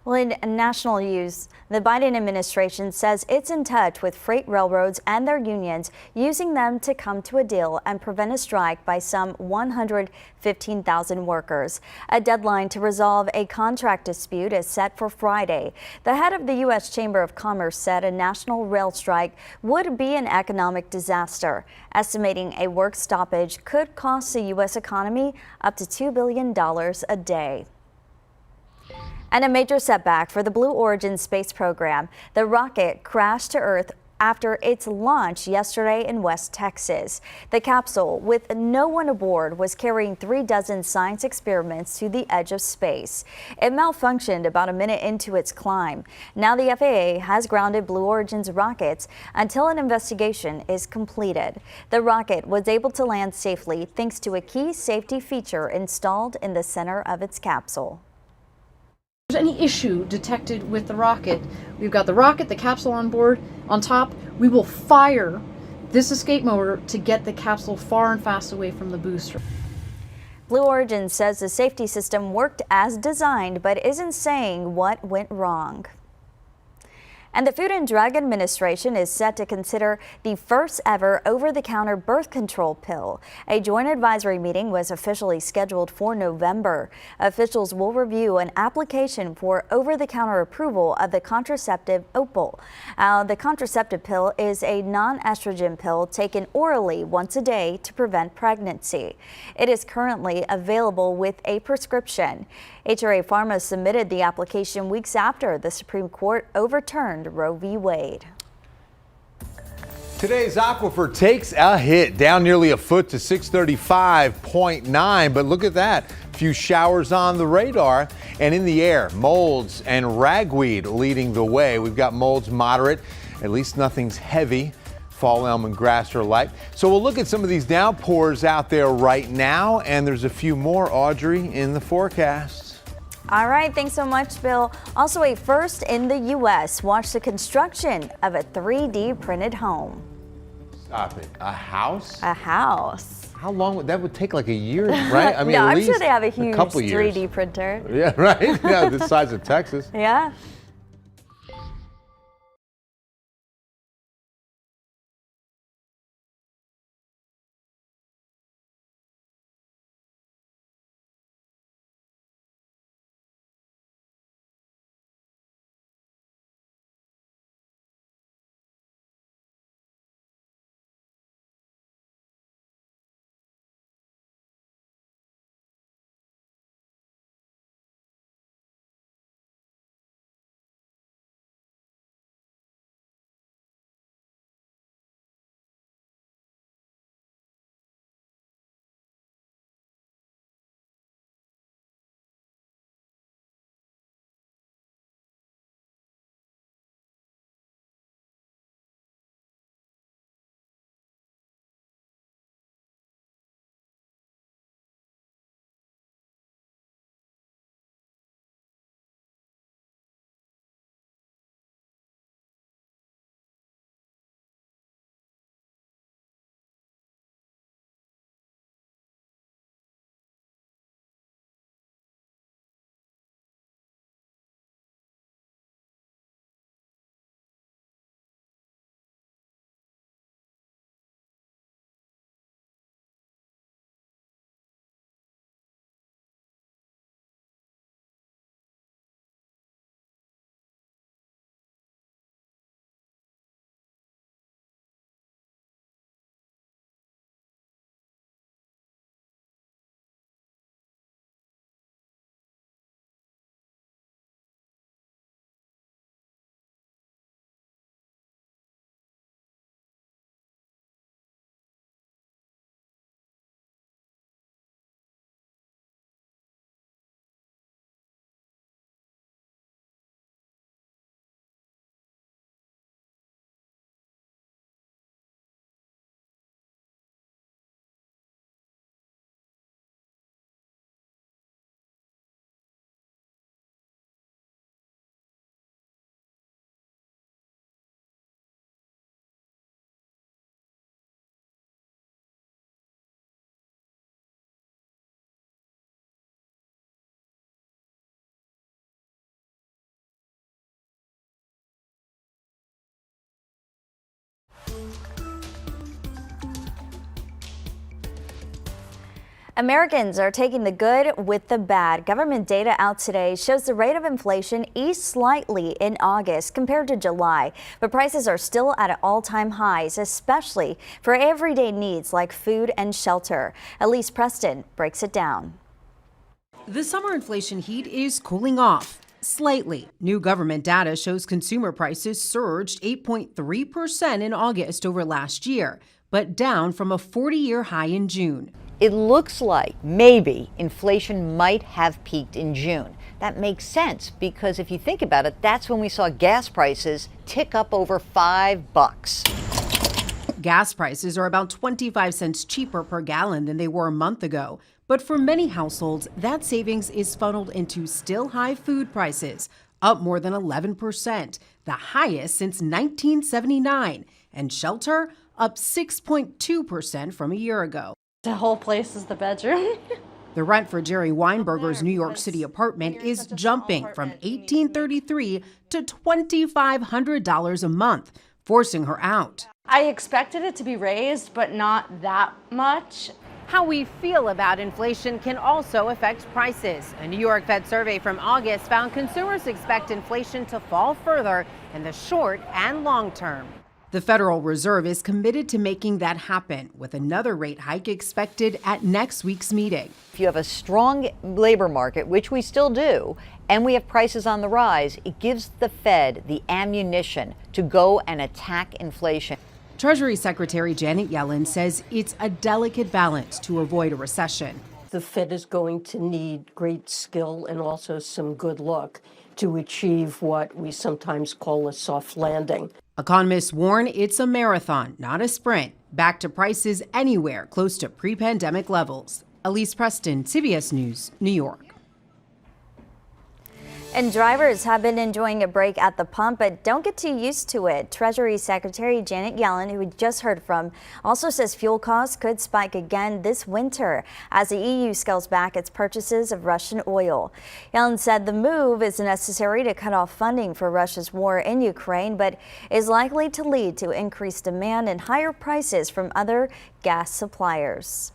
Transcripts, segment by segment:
Well, in national news, the Biden administration says it's in touch with freight railroads and their unions, using them to come to a deal and prevent a strike by some 115,000 workers. A deadline to resolve a contract dispute is set for Friday. The head of the U.S. Chamber of Commerce said a national rail strike would be an economic disaster, estimating a work stoppage could cost the U.S. economy up to $2 billion a day. And a major setback for the Blue Origin space program. The rocket crashed to Earth after its launch yesterday in West Texas. The capsule, with no one aboard, was carrying 36 science experiments to the edge of space. It malfunctioned about a minute into its climb. Now the FAA has grounded Blue Origin's rockets until an investigation is completed. The rocket was able to land safely thanks to a key safety feature installed in the center of its capsule. If there's any issue detected with the rocket, we've got the rocket, the capsule on board. On top, we will fire this escape motor to get the capsule far and fast away from the booster. Blue Origin says the safety system worked as designed, but isn't saying what went wrong. And the Food and Drug Administration is set to consider the first ever over-the-counter birth control pill. A joint advisory meeting was officially scheduled for November. Officials will review an application for over-the-counter approval of the contraceptive Opill. The contraceptive pill is a non-estrogen pill taken orally once a day to prevent pregnancy. It is currently available with a prescription. HRA Pharma submitted the application weeks after the Supreme Court overturned Roe v. Wade. Today's aquifer takes a hit, down nearly a foot to 635.9. But look at that. Few showers on the radar and in the air. Molds and ragweed leading the way. We've got molds moderate, at least nothing's heavy. Fall elm and grass are light. So we'll look at some of these downpours out there right now, and there's a few more, Audrey, in the forecast. All right, thanks so much, Bill. Also, a first in the U.S. Watch the construction of a 3D printed home. Stop it. A house? A house. How long would that take? Like a year, right? I mean, no, at I'm least sure they have a huge couple 3D years. printer. Yeah, right? Yeah, the size of Texas. Yeah. Americans are taking the good with the bad. Government data out today shows the rate of inflation eased slightly in August compared to July, but prices are still at all-time highs, especially for everyday needs like food and shelter. Elise Preston breaks it down. The summer inflation heat is cooling off slightly. New government data shows consumer prices surged 8.3% in August over last year, but down from a 40-year high in June. It looks like maybe inflation might have peaked in June. That makes sense because if you think about it, that's when we saw gas prices tick up over $5. Gas prices are about 25 cents cheaper per gallon than they were a month ago. But for many households, that savings is funneled into still high food prices, up more than 11%, the highest since 1979, and shelter up 6.2% from a year ago. The whole place is the bedroom. The rent for Jerry Weinberger's New York City apartment is jumping from $1,833 to $2,500 a month, forcing her out. I expected it to be raised, but not that much. How we feel about inflation can also affect prices. A New York Fed survey from August found consumers expect inflation to fall further in the short and long term. The Federal Reserve is committed to making that happen, with another rate hike expected at next week's meeting. If you have a strong labor market, which we still do, and we have prices on the rise, it gives the Fed the ammunition to go and attack inflation. Treasury Secretary Janet Yellen says it's a delicate balance to avoid a recession. The Fed is going to need great skill and also some good luck to achieve what we sometimes call a soft landing. Economists warn it's a marathon, not a sprint, back to prices anywhere close to pre-pandemic levels. Elise Preston, CBS News, New York. And drivers have been enjoying a break at the pump, but don't get too used to it. Treasury Secretary Janet Yellen, who we just heard from, also says fuel costs could spike again this winter as the EU scales back its purchases of Russian oil. Yellen said the move is necessary to cut off funding for Russia's war in Ukraine, but is likely to lead to increased demand and higher prices from other gas suppliers.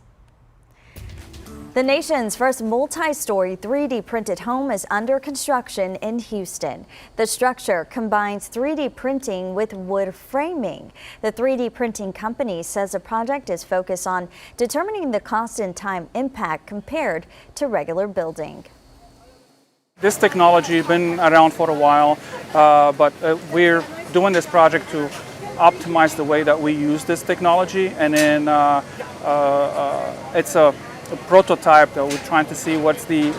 The nation's first multi-story 3D printed home is under construction in Houston. The structure combines 3D printing with wood framing. The 3D printing company says the project is focused on determining the cost and time impact compared to regular building. This technology has been around for a while, but we're doing this project to optimize the way that we use this technology, and then it's a prototype that we're trying to see what's the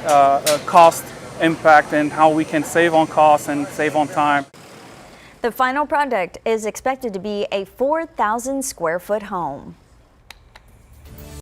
cost impact and how we can save on costs and save on time. The final product is expected to be a 4,000 square foot home.